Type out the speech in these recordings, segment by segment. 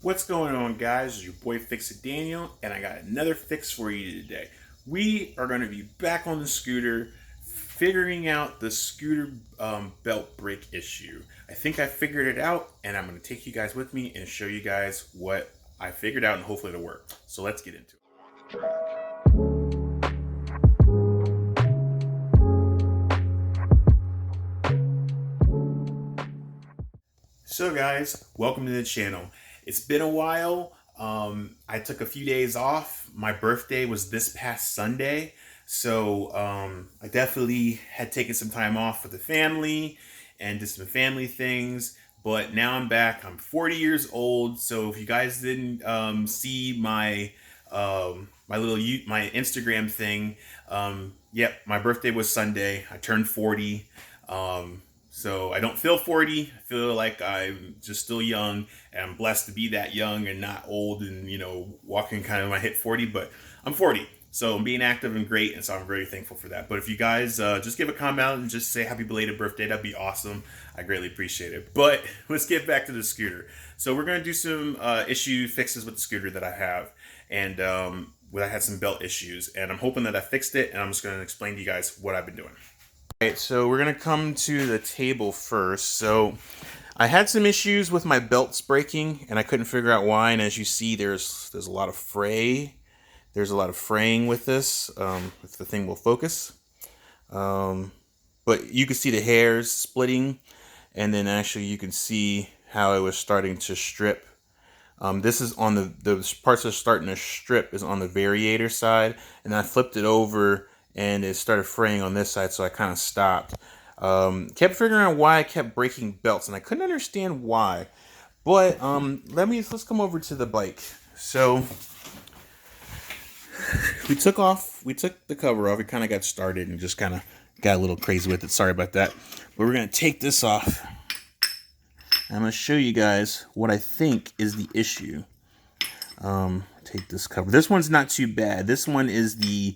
What's going on, guys? It's your boy Fix It Daniel, and I got another fix for you today. We are going to be back on the scooter, figuring out the scooter belt brake issue. I think I figured it out, and I'm going to take you guys with me and show you guys what I figured out, and hopefully it'll work. So let's get into it. So guys, welcome to the channel. It's been a while. I took a few days off. My birthday was this past Sunday. So I definitely had taken some time off with the family and did some family things. But now I'm back. I'm 40 years old. So if you guys didn't see my my Instagram thing, yep, my birthday was Sunday. I turned 40. So I don't feel 40. I feel like I'm just still young, and I'm blessed to be that young and not old and, walking kind of when I hit 40, but I'm 40. So I'm being active and great, and so I'm very thankful for that. But if you guys just give a comment and just say happy belated birthday, that'd be awesome. I greatly appreciate it. But let's get back to the scooter. So we're going to do some issue fixes with the scooter that I have. And I had some belt issues, and I'm hoping that I fixed it, and I'm just going to explain to you guys what I've been doing. Alright, so we're going to come to the table first. So I had some issues with my belts breaking, and I couldn't figure out why. And as you see, there's a lot of fray. There's a lot of fraying with this, if the thing will focus. But you can see the hairs splitting, and then actually you can see how it was starting to strip. This is on the parts that are starting to strip is on the variator side, and I flipped it over and it started fraying on this side, so I kind of stopped. Kept figuring out why I kept breaking belts, and I couldn't understand why. But let's come over to the bike. So we took the cover off. We kind of got started and just kind of got a little crazy with it. Sorry about that. But we're gonna take this off. I'm gonna show you guys what I think is the issue. Take this cover. This one's not too bad. This one is the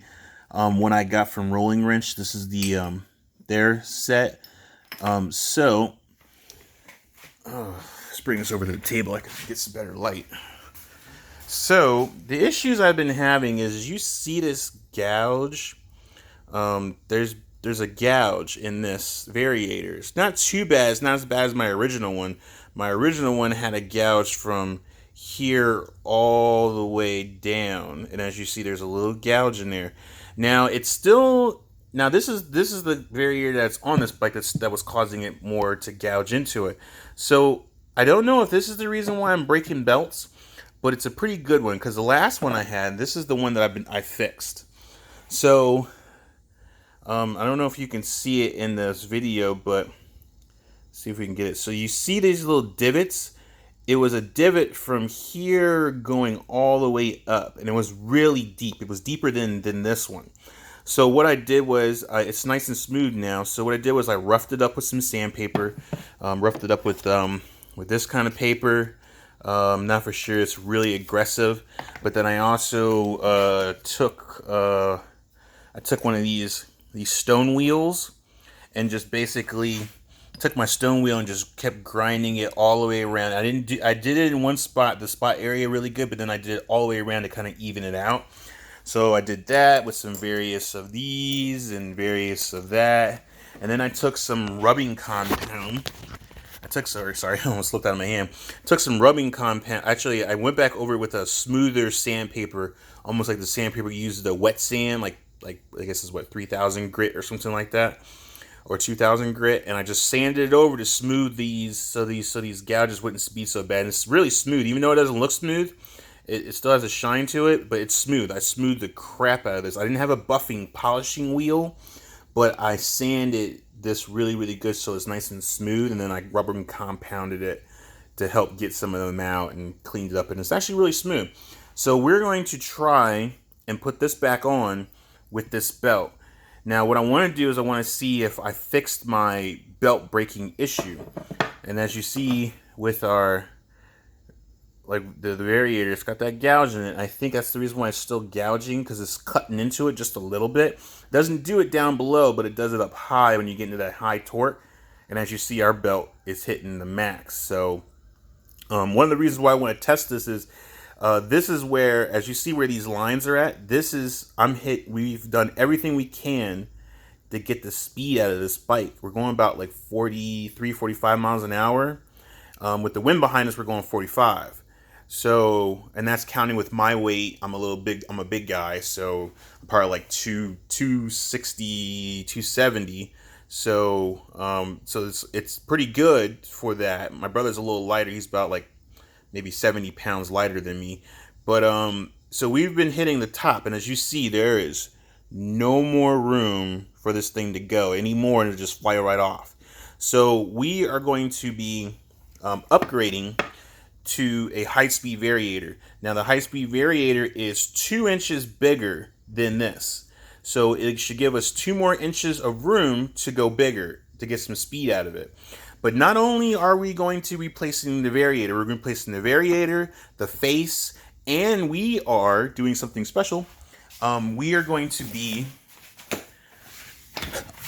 one I got from Rolling Wrench. This is the their set. Let's bring this over to the table. I can get some better light. So the issues I've been having is you see this gouge. There's a gouge in this variator. It's not too bad. It's not as bad as my original one. My original one had a gouge from here all the way down, and as you see, there's a little gouge in there. Now this is the variator that's on this bike that was causing it more to gouge into it. So I don't know if this is the reason why I'm breaking belts, but it's a pretty good one because the last one I had, this is the one that I fixed. So I don't know if you can see it in this video, but see if we can get it. So you see these little divots. It was a divot from here going all the way up, and it was really deep. It was deeper than this one. So what I did was, it's nice and smooth now. So what I did was I roughed it up with some sandpaper, roughed it up with this kind of paper. Not for sure it's really aggressive, but then I also took one of these stone wheels and just basically took my stone wheel and just kept grinding it all the way around. I did it in one spot, the spot area really good, but then I did it all the way around to kind of even it out. So I did that with some various of these and various of that. And then I took some rubbing compound. Sorry, I almost slipped out of my hand. Took some rubbing compound. Actually, I went back over it with a smoother sandpaper, almost like the sandpaper you use the wet sand, like I guess is what, 3000 grit or something like that, or 2000 grit, and I just sanded it over to smooth these, so these gouges wouldn't be so bad. And it's really smooth, even though it doesn't look smooth. It still has a shine to it, but it's smooth. I smoothed the crap out of this. I didn't have a buffing polishing wheel, but I sanded this really, really good so it's nice and smooth, and then I rubber and compounded it to help get some of them out and cleaned it up, and it's actually really smooth. So we're going to try and put this back on with this belt. Now what I want to do is I want to see if I fixed my belt breaking issue. And as you see with our, like the variator, it's got that gouge in it. I think that's the reason why it's still gouging, because it's cutting into it just a little bit. It doesn't do it down below, but it does it up high when you get into that high torque. And as you see, our belt is hitting the max. So One of the reasons why I want to test this is where, as you see where these lines are at, this is, we've done everything we can to get the speed out of this bike. We're going about like 43, 45 miles an hour. With the wind behind us, we're going 45. So, and that's counting with my weight. I'm a big guy, so I'm probably like 260, 270. So it's pretty good for that. My brother's a little lighter. He's about like maybe 70 pounds lighter than me. But so we've been hitting the top, and as you see, there is no more room for this thing to go anymore, and it'll just fly right off. So we are going to be upgrading to a high-speed variator. Now the high-speed variator is 2 inches bigger than this. So it should give us 2 more inches of room to go bigger, to get some speed out of it. But not only are we going to be replacing the variator, we're going to be replacing the variator, the face, and we are doing something special. We are going to be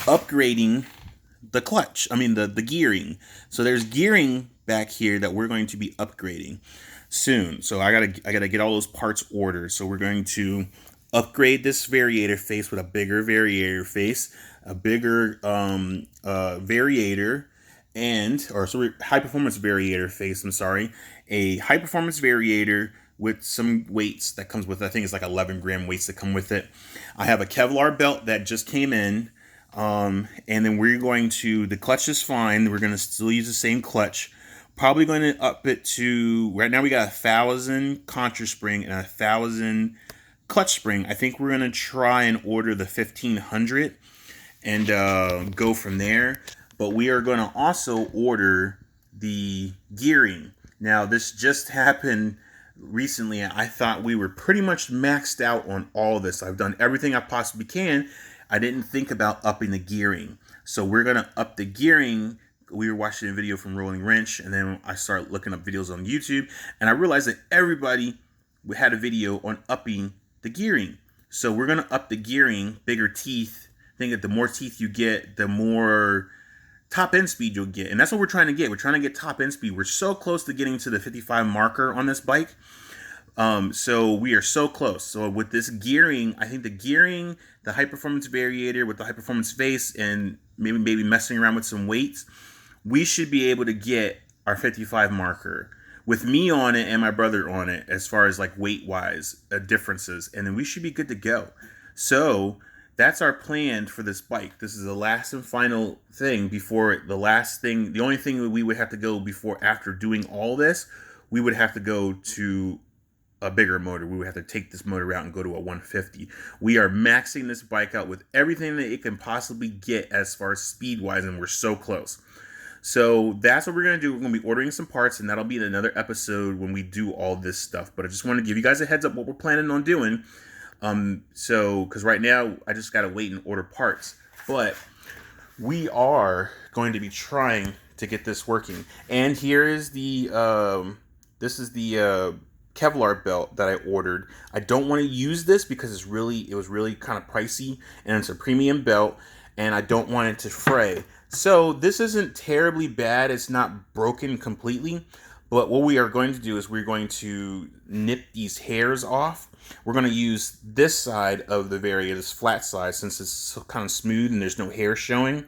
upgrading the clutch. The gearing. So there's gearing back here that we're going to be upgrading soon. So I gotta get all those parts ordered. So we're going to upgrade this variator face with a bigger variator face, a bigger variator, high performance variator face. A high performance variator with some weights that comes with. I think it's like 11 gram weights that come with it. I have a Kevlar belt that just came in. And then the clutch is fine. We're going to still use the same clutch. Probably going to up it to, right now we got 1,000 contra spring and 1,000 clutch spring. I think we're going to try and order the 1,500 and go from there. But we are going to also order the gearing. Now this just happened recently. I thought we were pretty much maxed out on all this. I've done everything I possibly can. I didn't think about upping the gearing. So we're going to up the gearing. We were watching a video from Rolling Wrench, and then I started looking up videos on YouTube, and I realized that everybody had a video on upping the gearing. So we're going to up the gearing, bigger teeth. I think that the more teeth you get, the more top end speed you'll get. And that's what we're trying to get. We're trying to get top end speed. We're so close to getting to the 55 marker on this bike. So we are so close. So with this gearing, I think the high performance variator with the high performance face, and maybe messing around with some weights, we should be able to get our 55 marker with me on it and my brother on it, as far as like weight wise differences. And then we should be good to go. So that's our plan for this bike. This is the last and final thing before the only thing that we would have to go after doing all this, we would have to go to a bigger motor. We would have to take this motor out and go to a 150. We are maxing this bike out with everything that it can possibly get as far as speed wise, and we're so close. So that's what we're going to do. We're going to be ordering some parts, and that'll be in another episode when we do all this stuff. But I just want to give you guys a heads up what we're planning on doing. Because right now I just got to wait and order parts. But we are going to be trying to get this working. And here is the Kevlar belt that I ordered. I don't want to use this because it was really kind of pricey, and it's a premium belt, and I don't want it to fray. So this isn't terribly bad. It's not broken completely, but what we are going to do is we're going to nip these hairs off. We're going to use this side of the variator, this flat side, since it's so kind of smooth and there's no hair showing.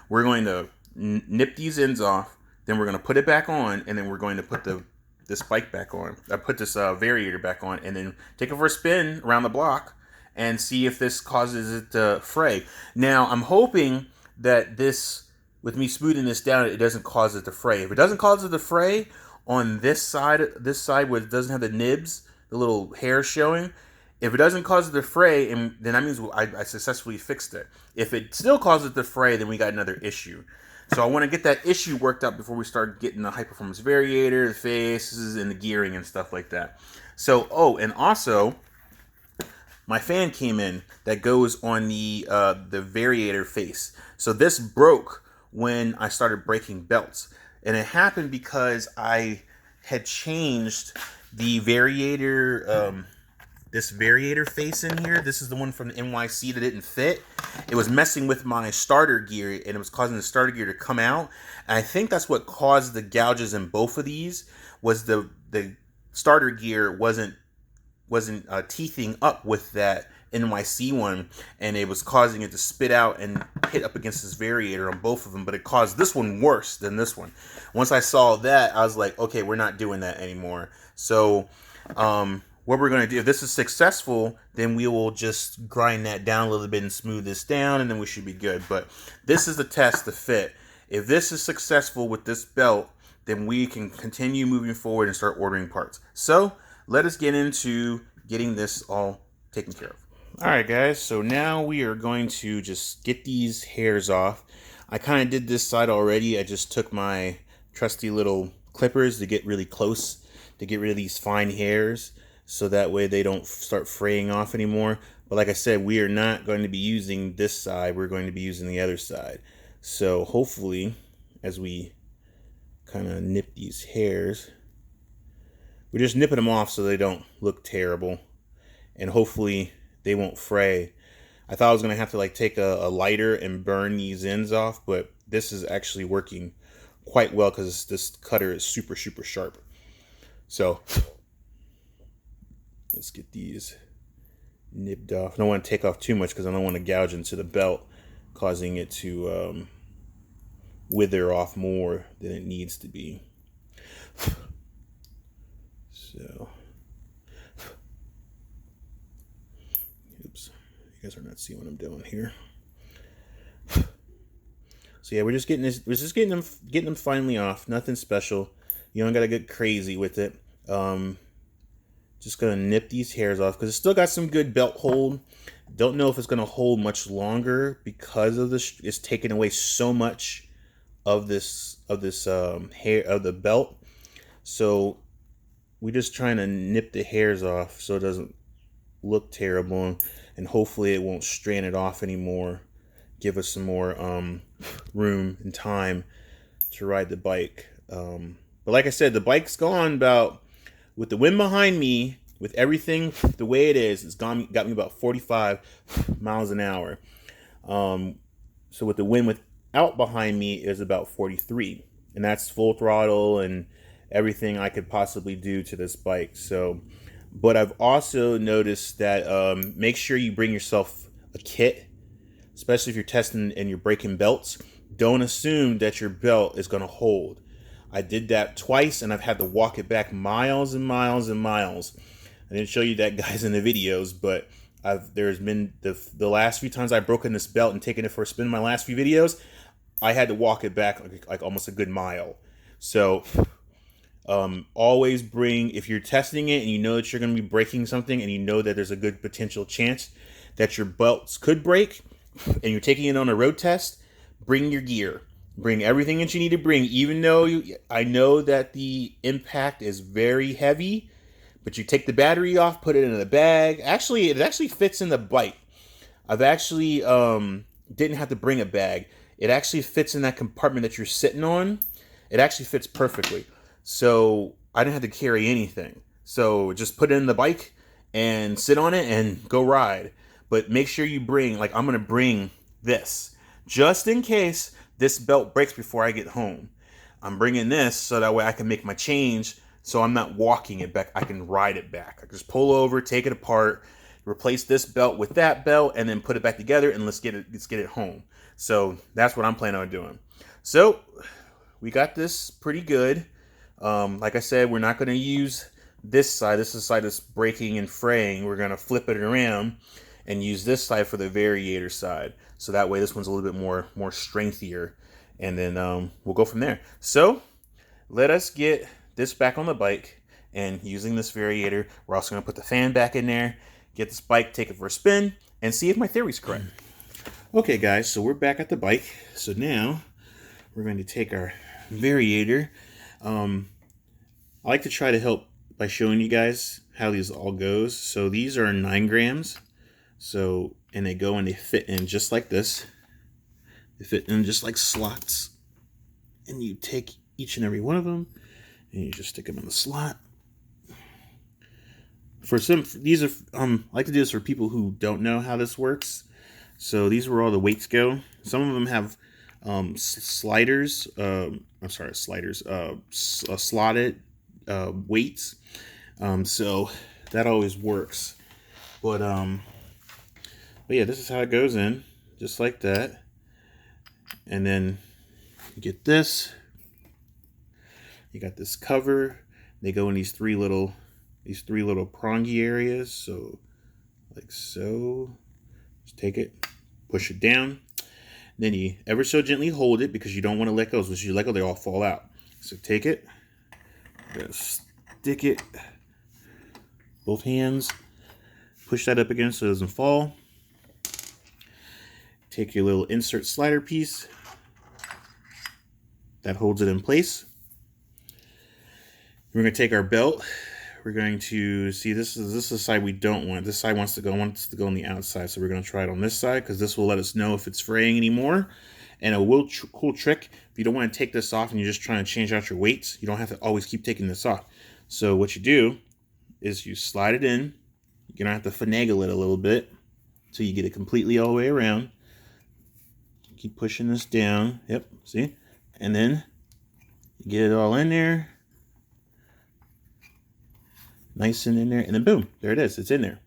We're going to nip these ends off, then we're going to put it back on, and then we're going to put this bike back on. I put this variator back on, and then take it for a spin around the block and see if this causes it to fray. Now, I'm hoping that with me smoothing this down, it doesn't cause it to fray. If it doesn't cause it to fray on this side where it doesn't have the nibs, the little hair showing, if it doesn't cause it to fray, and then that means I successfully fixed it. If it still causes it to fray, then we got another issue. So I want to get that issue worked out before we start getting the high performance variator, the faces, and the gearing and stuff like that. So, and also, my fan came in that goes on the variator face. So this broke when I started breaking belts, and it happened because I had changed the variator. This variator face in here, this is the one from the NYC that didn't fit. It was messing with my starter gear, and it was causing the starter gear to come out. And I think that's what caused the gouges in both of these. was the starter gear wasn't teething up with that NYC one, and it was causing it to spit out and hit up against this variator on both of them, but it caused this one worse than this one. Once I saw that, I was like, okay, we're not doing that anymore. So what we're going to do, if this is successful, then we will just grind that down a little bit and smooth this down, and then we should be good. But this is the test to fit. If this is successful with this belt, then we can continue moving forward and start ordering parts. So let us get into getting this all taken care of. All right, guys, so now we are going to just get these hairs off. I kind of did this side already. I just took my trusty little clippers to get really close, to get rid of these fine hairs, so that way they don't start fraying off anymore. But like I said, we are not going to be using this side. We're going to be using the other side. So hopefully, as we kind of nip these hairs, we're just nipping them off so they don't look terrible. And hopefully they won't fray. I thought I was going to have to like take a lighter and burn these ends off, but this is actually working quite well because this cutter is super, super sharp. So let's get these nipped off. I don't want to take off too much because I don't want to gouge into the belt, causing it to wither off more than it needs to be. So, oops, you guys are not seeing what I'm doing here. So yeah, we're just getting them finally off. Nothing special. You don't gotta get crazy with it. Just gonna nip these hairs off because it's still got some good belt hold. Don't know if it's gonna hold much longer because of this. It's taking away so much of this hair of the belt. So we're just trying to nip the hairs off so it doesn't look terrible, and hopefully it won't strand it off anymore. Give us some more room and time to ride the bike. But like I said, the bike's gone about, with the wind behind me, with everything the way it is, it's got me about 45 miles an hour. So with the wind without behind me is about 43, and that's full throttle and everything I could possibly do to this bike. So, but I've also noticed that make sure you bring yourself a kit, especially if you're testing and you're breaking belts. Don't assume that your belt is going to hold. I did that twice, and I've had to walk it back miles and miles and miles. I didn't show you that, guys, in the videos, but there's been the last few times I've broken this belt and taken it for a spin in my last few videos, I had to walk it back like almost a good mile. So always bring, if you're testing it and you know that you're going to be breaking something and you know that there's a good potential chance that your belts could break and you're taking it on a road test, bring your gear. Bring everything that you need to bring, even though I know that the impact is very heavy, but you take the battery off, put it in a bag. Actually, it actually fits in the bike. I've actually didn't have to bring a bag. It actually fits in that compartment that you're sitting on. It actually fits perfectly. So I didn't have to carry anything. So just put it in the bike and sit on it and go ride. But make sure you bring, like I'm going to bring this just in case this belt breaks before I get home. I'm bringing this so that way I can make my change so I'm not walking it back. I can ride it back. I can just pull over, take it apart, replace this belt with that belt, and then put it back together, and let's get it home. So that's what I'm planning on doing. So we got this pretty good. Like I said, we're not going to use this side. This is the side that's breaking and fraying. We're going to flip it around and use this side for the variator side. So that way this one's a little bit more strengthier. And then we'll go from there. So let us get this back on the bike. And using this variator, we're also going to put the fan back in there, get this bike, take it for a spin, and see if my theory's correct. Okay, guys, so we're back at the bike. So now we're going to take our variator. I like to try to help by showing you guys how these all goes. So these are 9 grams. So, and they go and they fit in just like this. They fit in just like slots. And you take each and every one of them and you just stick them in the slot. For some, these are, I like to do this for people who don't know how this works. So these are where all the weights go. Some of them have sliders. Slotted weights. So that always works. But yeah, this is how it goes in, just like that. And then you get this. You got this cover. They go in these three little prongy areas. So like so. Just take it, push it down. Then you ever so gently hold it because you don't want to let go. So if you let go, they all fall out. So take it, stick it, both hands, push that up again so it doesn't fall. Take your little insert slider piece that holds it in place. We're going to take our belt. We're going to see this is the side we don't want. This side wants to go on the outside. So we're going to try it on this side because this will let us know if it's fraying anymore. And a cool trick, if you don't want to take this off and you're just trying to change out your weights, you don't have to always keep taking this off. So what you do is you slide it in. You're going to have to finagle it a little bit so you get it completely all the way around. Keep pushing this down. Yep, see? And then you get it all in there. Nice and in there, and then boom, there it is. It's in there.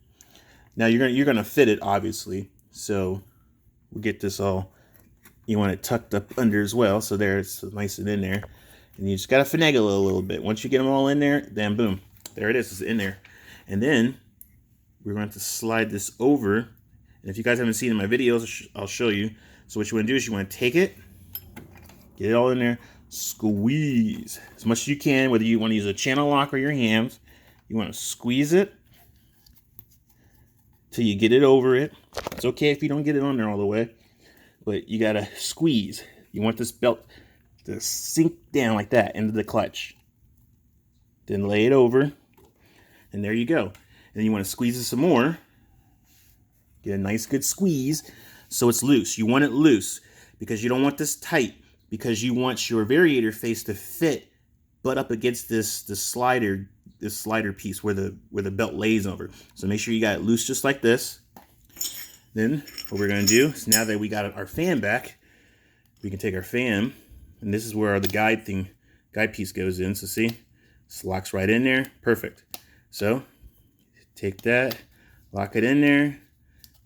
Now you're gonna fit it, obviously. So we'll get this all. You want it tucked up under as well. So there, it's nice and in there. And you just gotta finagle it a little bit. Once you get them all in there, then boom, there it is. It's in there. And then we're going to slide this over. And if you guys haven't seen in my videos, I'll show you. So what you want to do is you want to take it, get it all in there, squeeze as much as you can. Whether you want to use a channel lock or your hands. You want to squeeze it till you get it over it. It's okay if you don't get it on there all the way, but you got to squeeze. You want this belt to sink down like that into the clutch. Then lay it over, and there you go. And then you want to squeeze it some more. Get a nice good squeeze so it's loose. You want it loose because you don't want this tight, because you want your variator face to fit butt up against this slider piece where the belt lays over. So make sure you got it loose just like this. Then what we're going to do is, now that we got our fan back, we can take our fan, and this is where the guide piece goes in. So see, this locks right in there. Perfect. So take that, lock it in there,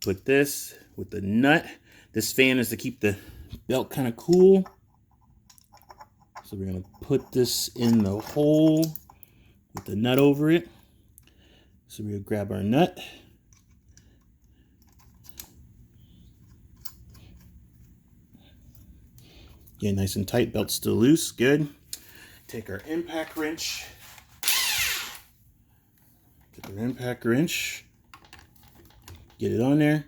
put this with the nut. This fan is to keep the belt kind of cool. So we're going to put this in the hole with the nut over it. So we're going to grab our nut. Get nice and tight, belt still loose, good. Take our impact wrench. Get our impact wrench. Get it on there.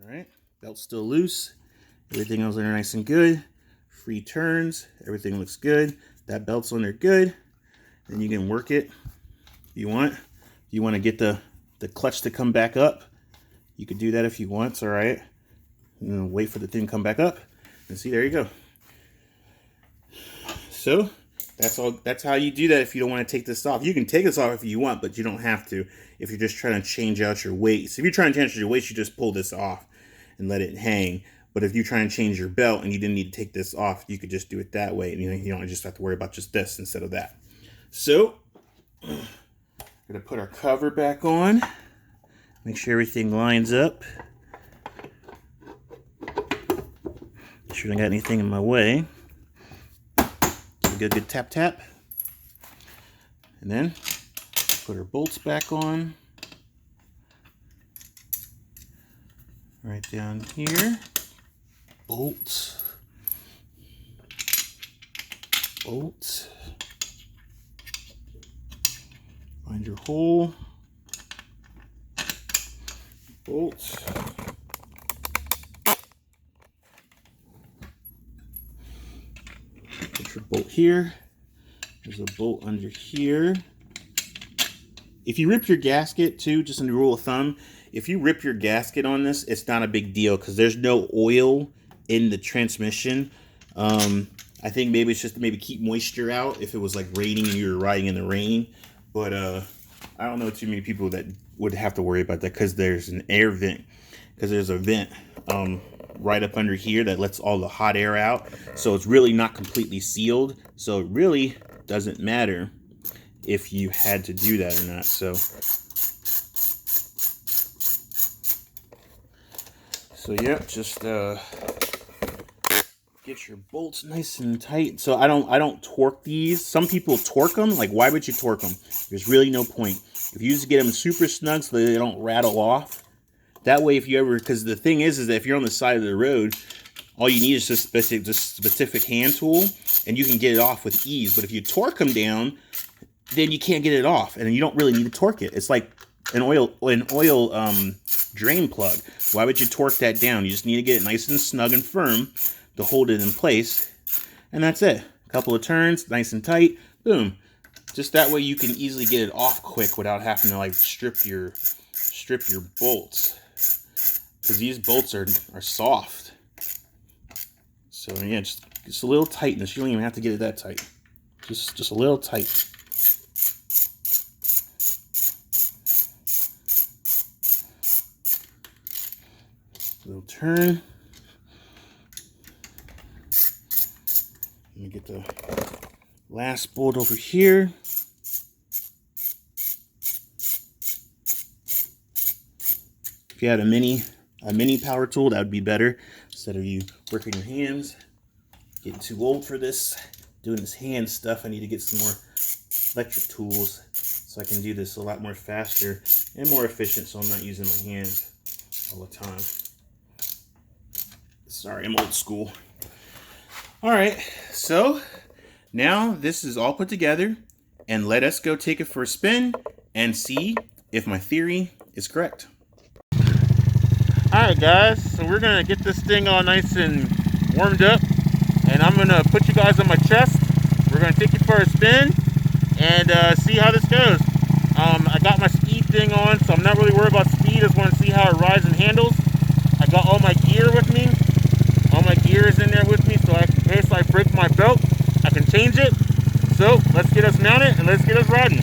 All right, belt's still loose. Everything else in there nice and good. Free turns, everything looks good. That belt's on there good. Then you can work it if you want. If you want to get the clutch to come back up, you could do that if you want. It's all right. And wait for the thing to come back up. And see, there you go. So that's how you do that if you don't want to take this off. You can take this off if you want, but you don't have to if you're just trying to change out your weights. If you're trying to change your weights, you just pull this off and let it hang. But if you're trying to change your belt and you didn't need to take this off, you could just do it that way. And you don't just have to worry about just this instead of that. So we're going to put our cover back on. Make sure everything lines up. Make sure I don't got anything in my way. Give a good tap tap. And then put our bolts back on. Right down here. Bolts. Bolts. Find your hole. Bolts. Put your bolt here. There's a bolt under here. If you rip your gasket too, just in the rule of thumb, if you rip your gasket on this, it's not a big deal because there's no oil in the transmission. I think maybe it's just to maybe keep moisture out if it was like raining and you were riding in the rain. But I don't know too many people that would have to worry about that because there's an air vent. Because there's a vent right up under here that lets all the hot air out. So it's really not completely sealed. So it really doesn't matter if you had to do that or not. So yeah, just get your bolts nice and tight. So I don't torque these. Some people torque them. Like, why would you torque them? There's really no point. If you just get them super snug so they don't rattle off, that way if you ever, because the thing is that if you're on the side of the road, all you need is just a specific hand tool, and you can get it off with ease. But if you torque them down, then you can't get it off, and you don't really need to torque it. It's like an oil drain plug. Why would you torque that down? You just need to get it nice and snug and firm to hold it in place, and that's it. A couple of turns, nice and tight, boom. Just that way you can easily get it off quick without having to like strip your bolts, because these bolts are soft. So yeah, just a little tightness. You don't even have to get it that tight. Just a little tight. Little turn. Let me get the last bolt over here. If you had a mini power tool, that would be better. Instead of you working your hands. Getting too old for this. Doing this hand stuff. I need to get some more electric tools so I can do this a lot more faster and more efficient, so I'm not using my hands all the time. Sorry, I'm old school. Alright, so now this is all put together, and let us go take it for a spin and see if my theory is correct. Alright guys, so we're going to get this thing all nice and warmed up, and I'm going to put you guys on my chest. We're going to take it for a spin and see how this goes. I got my speed thing on, so I'm not really worried about speed. I just want to see how it rides and handles. I got all my gear with me. All my gear is in there with me, so in case I break my belt, I can change it. So let's get us mounted and let's get us riding.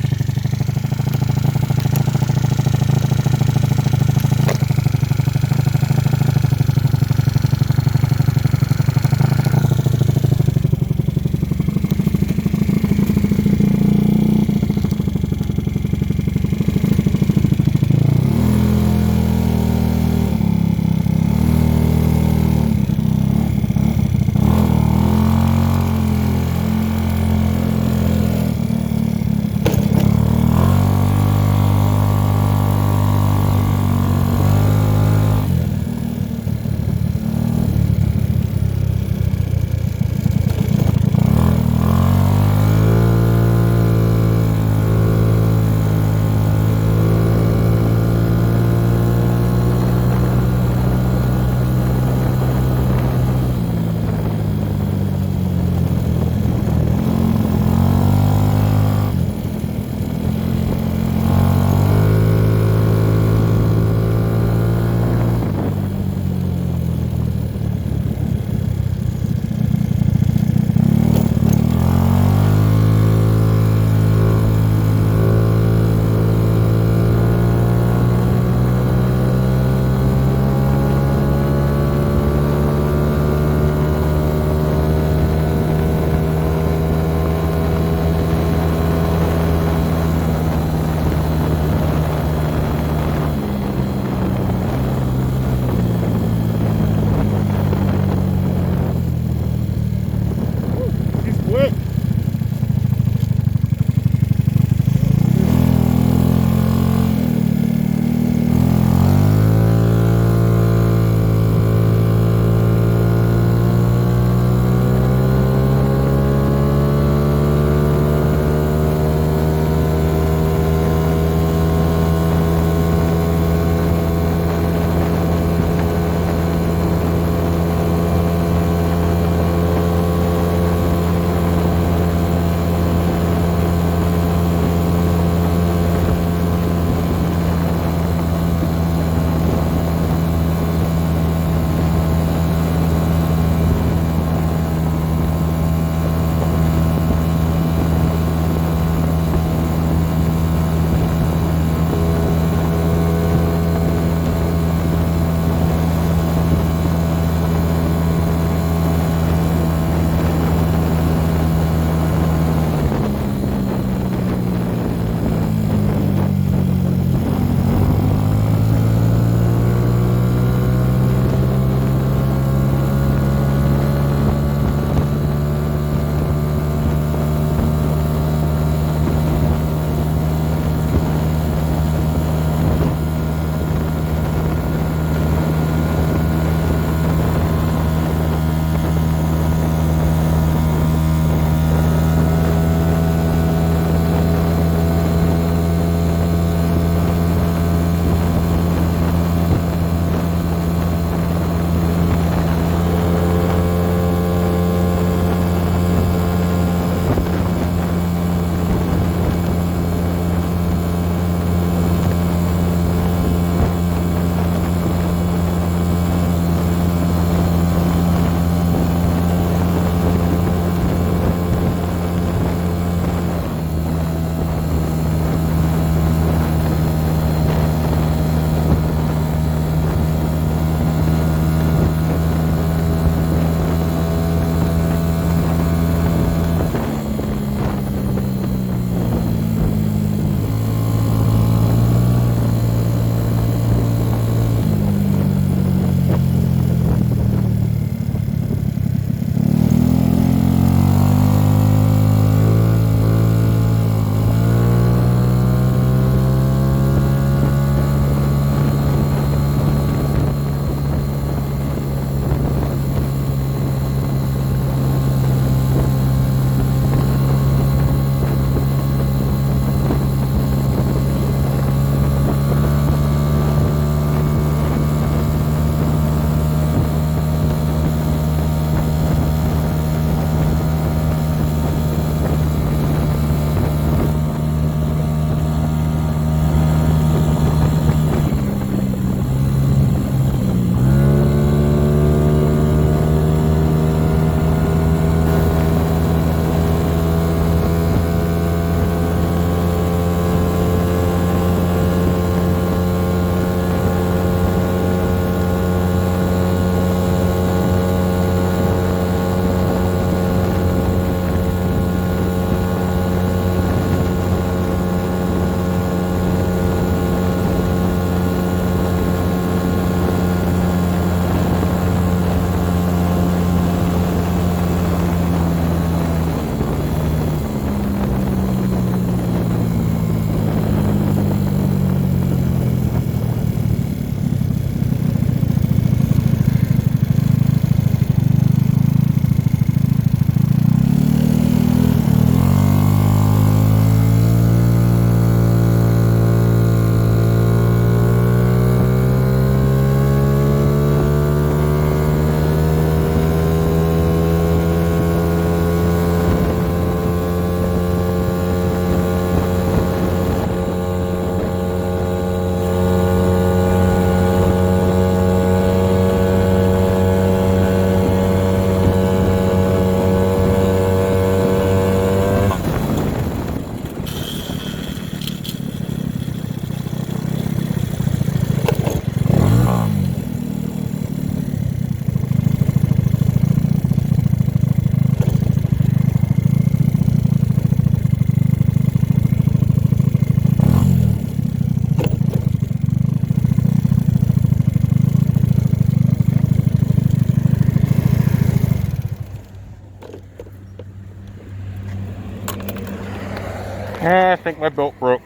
I think my belt broke.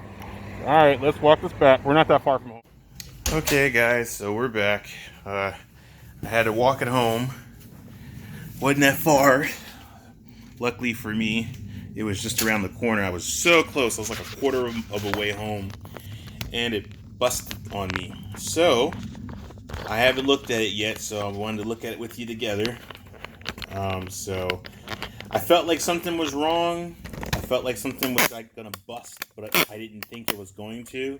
Alright, let's walk this back. We're not that far from home. Okay, guys, so we're back. I had to walk it home. Wasn't that far. Luckily for me, it was just around the corner. I was so close. I was like a quarter of a way home. And it busted on me. So, I haven't looked at it yet, so I wanted to look at it with you together. So, I felt like something was wrong. I felt like something was like gonna bust, but I didn't think it was going to.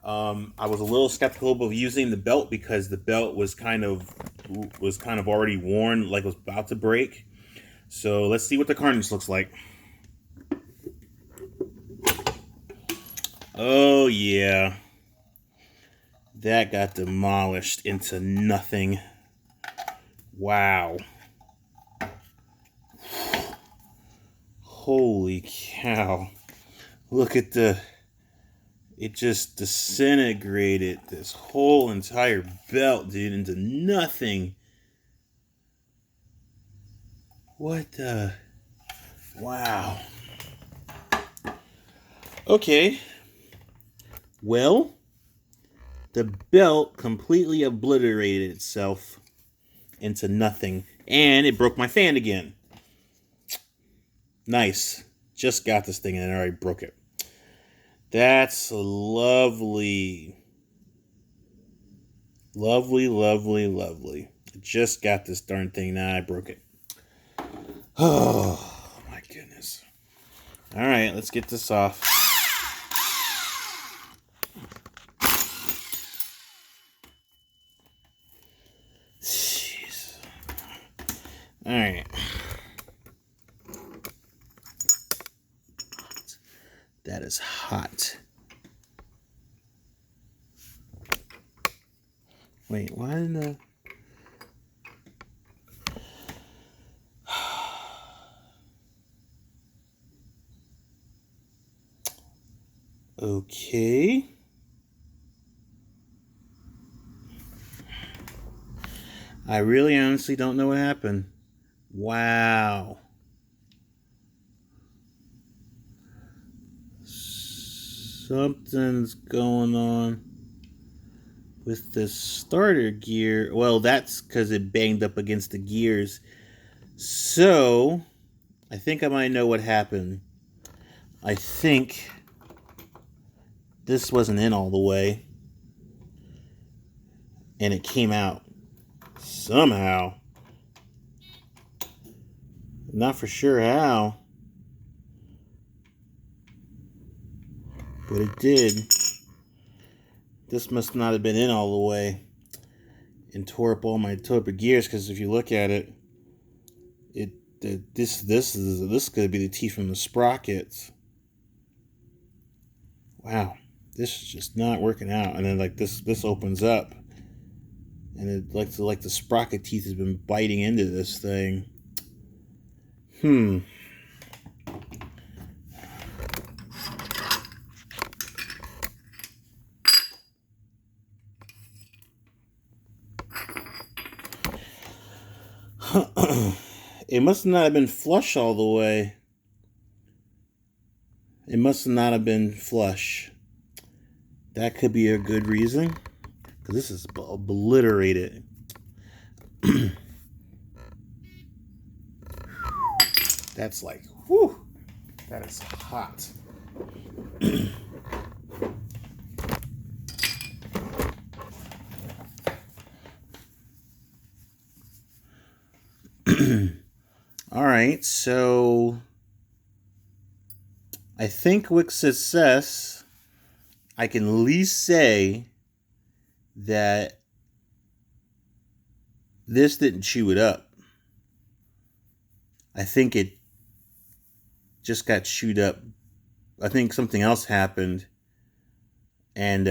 I was a little skeptical of using the belt because the belt was kind of already worn, like it was about to break. So let's see what the carnage looks like. Oh yeah, that got demolished into nothing. Wow. Holy cow. Look at it just disintegrated this whole entire belt, dude, into nothing. What the? Wow. Okay. Well, the belt completely obliterated itself into nothing. And it broke my fan again. Nice. Just got this thing and it already broke it. That's lovely. Lovely, lovely, lovely. I just got this darn thing. Now I broke it. Oh, my goodness. All right, let's get this off. Jeez. All right. That is hot. Wait, why in the... Okay. I really honestly don't know what happened. Wow. Something's going on with the starter gear. Well, that's because it banged up against the gears. So, I think I might know what happened. I think this wasn't in all the way. And it came out somehow. Not for sure how. But it did. This must not have been in all the way and tore up all my gears, because if you look at it, this could be the teeth from the sprockets. Wow, this is just not working out. And then like this opens up, and it like the sprocket teeth has been biting into this thing. It must not have been flush all the way. It must not have been flush. That could be a good reason, because this is obliterated. That's like, whew, that is hot. All right, so I think with success, I can at least say that this didn't chew it up. I think it just got chewed up. I think something else happened, and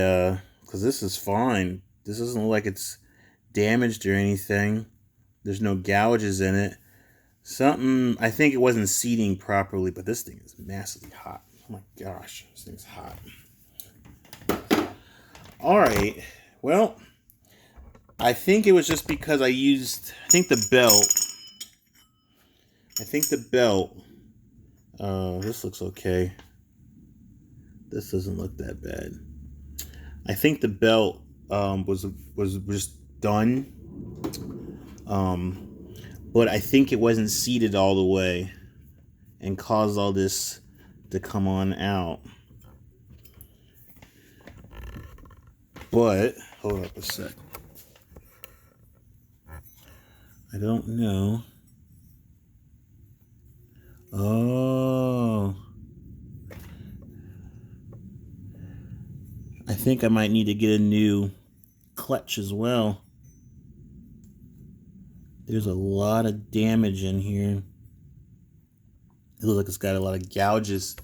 because this is fine. This doesn't look like it's damaged or anything. There's no gouges in it. I think it wasn't seating properly, but this thing is massively hot. Oh my gosh, this thing's hot. All right, well, I think it was just because I think the belt, this looks okay. This doesn't look that bad. I think the belt was just done, but I think it wasn't seated all the way and caused all this to come on out. But hold up a sec. I don't know. Oh. I think I might need to get a new clutch as well. There's a lot of damage in here. It looks like it's got a lot of gouges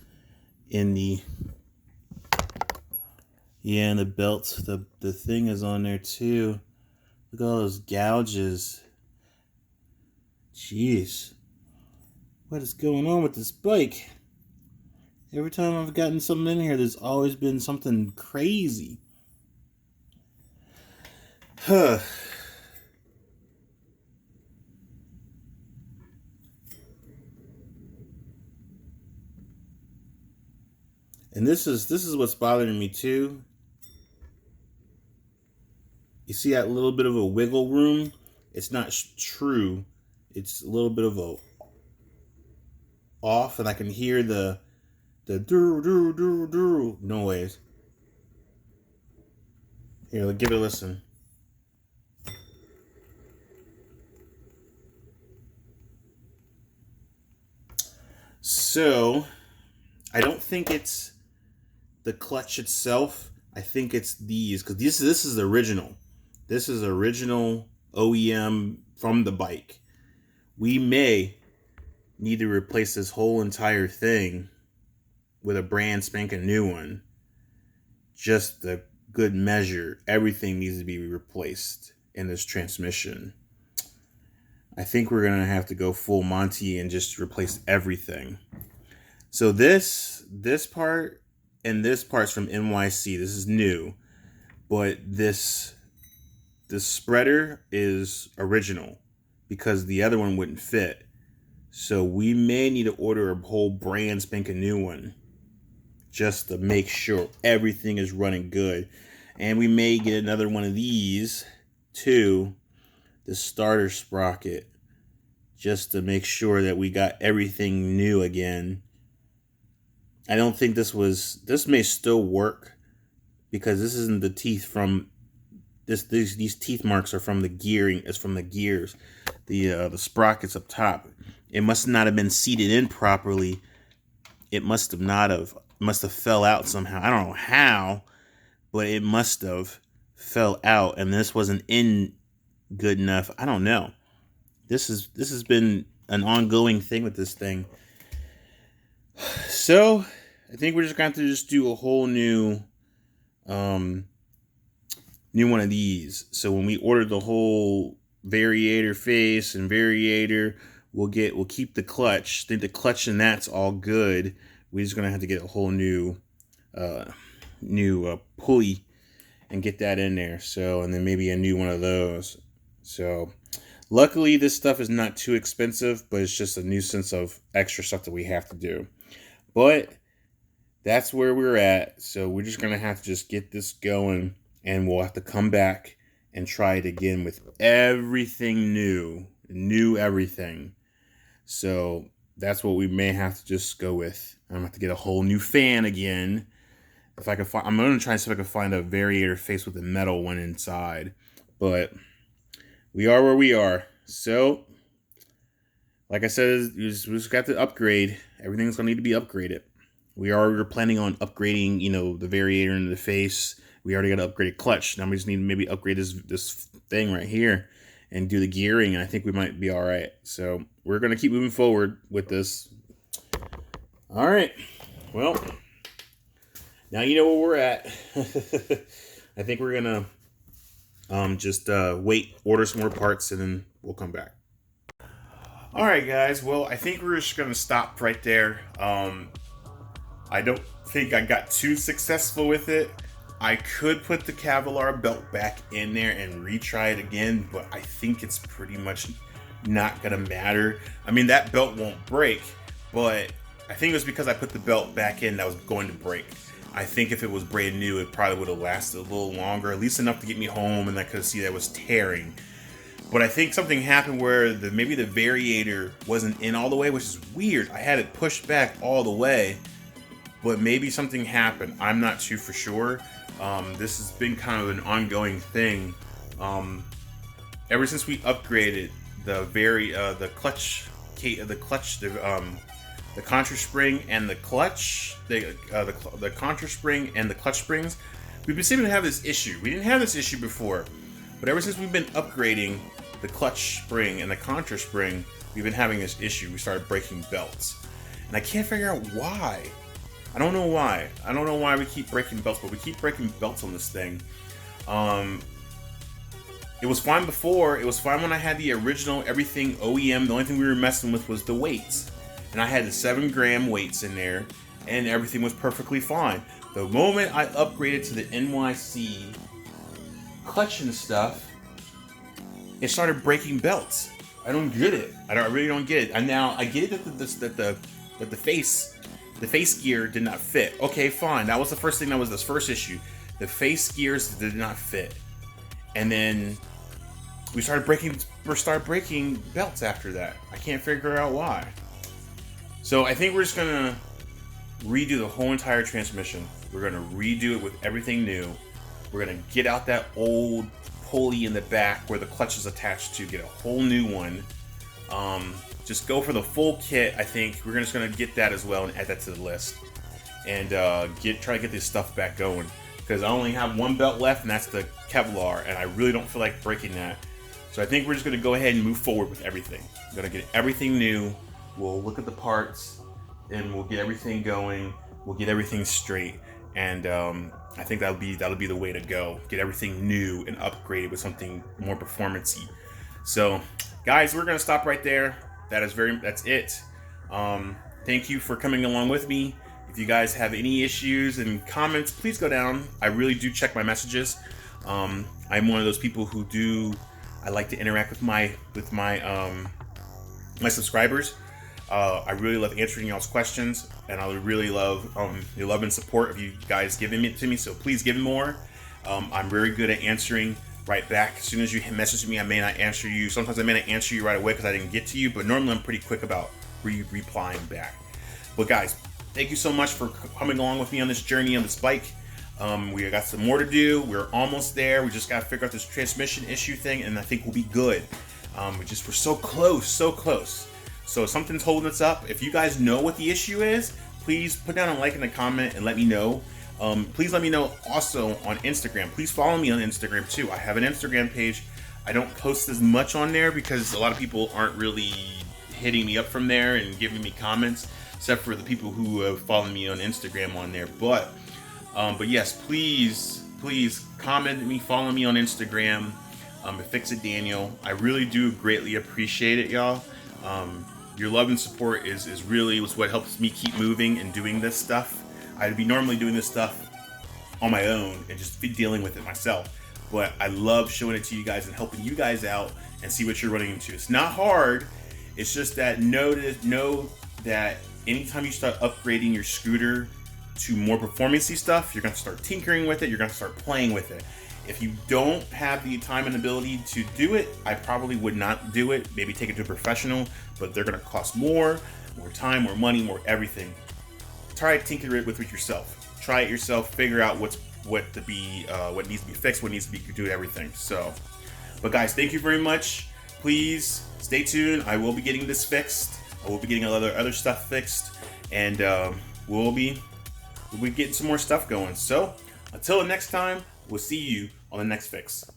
in the... Yeah, and the belt, the thing is on there too. Look at all those gouges. Jeez. What is going on with this bike? Every time I've gotten something in here, there's always been something crazy. Huh. And this is what's bothering me too. You see that little bit of a wiggle room? It's not true. It's a little bit of a off, and I can hear the do noise. Here, give it a listen. So, I don't think it's the clutch itself. I think it's these, because this is the original. This is original OEM from the bike. We may need to replace this whole entire thing with a brand spanking new one. Just the good measure. Everything needs to be replaced in this transmission. I think we're going to have to go full Monty and just replace everything. So this part and this part's from NYC. This is new. But this spreader is original because the other one wouldn't fit. So we may need to order a whole brand spanking new one just to make sure everything is running good. And we may get another one of these too, the starter sprocket, just to make sure that we got everything new again. I don't think this may still work because this isn't the teeth from these teeth marks are from the gearing. It's from the gears, the sprockets up top. It must not have been seated in properly. It must have fell out somehow. I don't know how, but it must have fell out, and this wasn't in good enough. I don't know. This has been an ongoing thing with this thing. So I think we're just going to have to just do a whole new one of these. So when we order the whole variator face and variator, we'll keep the clutch. I think the clutch and that's all good. We're just gonna have to get a whole new pulley and get that in there. So, and then maybe a new one of those. So luckily this stuff is not too expensive, but it's just a nuisance of extra stuff that we have to do. But that's where we're at. So we're just gonna have to just get this going, and we'll have to come back and try it again with everything new everything. So that's what we may have to just go with. I'm gonna have to get a whole new fan again. If I can find, I'm gonna try and see if I can find a variator face with a metal one inside. But we are where we are. So, like I said, we just got to upgrade. Everything's gonna need to be upgraded. We're planning on upgrading, the variator and the face. We already got to upgrade a clutch. Now we just need to maybe upgrade this thing right here and do the gearing, and I think we might be all right. So we're going to keep moving forward with this. All right. Well, now you know where we're at. I think we're going to just wait, order some more parts, and then we'll come back. All right, guys. Well, I think we're just going to stop right there. I don't think I got too successful with it. I could put the Kevlar belt back in there and retry it again, but I think it's pretty much not gonna matter. I mean, that belt won't break, but I think it was because I put the belt back in that was going to break. I think if it was brand new, it probably would have lasted a little longer, at least enough to get me home, and I could see that it was tearing. But I think something happened where maybe the variator wasn't in all the way, which is weird. I had it pushed back all the way, but maybe something happened. I'm not too for sure. This has been kind of an ongoing thing. Ever since we upgraded the contra spring and the clutch, the contra spring and the clutch springs, we've been seeming to have this issue. We didn't have this issue before, but ever since we've been upgrading the clutch spring and the contra spring, we've been having this issue. We started breaking belts, and I can't figure out why. I don't know why. I don't know why we keep breaking belts, but we keep breaking belts on this thing. It was fine before. It was fine when I had the original everything OEM. The only thing we were messing with was the weights. And I had the 7-gram weights in there, and everything was perfectly fine. The moment I upgraded to the NYC clutch and stuff, it started breaking belts. I don't get it. I really don't get it. And now I get it that the face gear did not fit. Okay, fine. That was the first thing. That was the first issue. The face gears did not fit. And then we started breaking belts after that. I can't figure out why. So I think we're just gonna redo the whole entire transmission. We're gonna redo it with everything new. We're gonna get out that old pulley in the back where the clutch is attached to, get a whole new one. Just go for the full kit. I think we're just gonna get that as well and add that to the list, and try to get this stuff back going. Because I only have one belt left, and that's the Kevlar, and I really don't feel like breaking that. So I think we're just going to go ahead and move forward with everything. We're going to get everything new. We'll look at the parts, and we'll get everything going. We'll get everything straight, and I think that'll be the way to go. Get everything new and upgraded with something more performance-y. So, guys, we're going to stop right there. That's it. Thank you for coming along with me. If you guys have any issues and comments, please go down. I really do check my messages. I'm one of those people who I like to interact with my subscribers. I really love answering y'all's questions, and I really love the love and support of you guys giving it to me. So please give me more. I'm very good at answering right back. As soon as you message me, I may not answer you. Sometimes I may not answer you right away because I didn't get to you, but normally I'm pretty quick about replying back. But guys, thank you so much for coming along with me on this journey on this bike. We got some more to do. We're almost there. We just got to figure out this transmission issue thing, and I think we'll be good. We're so close, so close. So something's holding us up. If you guys know what the issue is, please put down a like and a comment and let me know. Please let me know also on Instagram. Please follow me on Instagram too. I have an Instagram page. I don't post as much on there because a lot of people aren't really hitting me up from there and giving me comments, except for the people who have followed me on Instagram on there. But yes, please comment me, follow me on Instagram. Fix It Daniel. I really do greatly appreciate it, y'all. Your love and support is really what helps me keep moving and doing this stuff. I'd be normally doing this stuff on my own and just be dealing with it myself. But I love showing it to you guys and helping you guys out and see what you're running into. It's not hard. It's just that know that anytime you start upgrading your scooter to more performance-y stuff, you're going to start tinkering with it. You're going to start playing with it. If you don't have the time and ability to do it, I probably would not do it. Maybe take it to a professional, but they're going to cost more time, more money, more everything. Try to tinker it with yourself. Try it yourself. Figure out what needs to be fixed, what needs to be do everything. So, but guys, thank you very much. Please stay tuned. I will be getting this fixed. I will be getting other stuff fixed, and we'll be getting some more stuff going. So, until the next time, we'll see you on the next fix.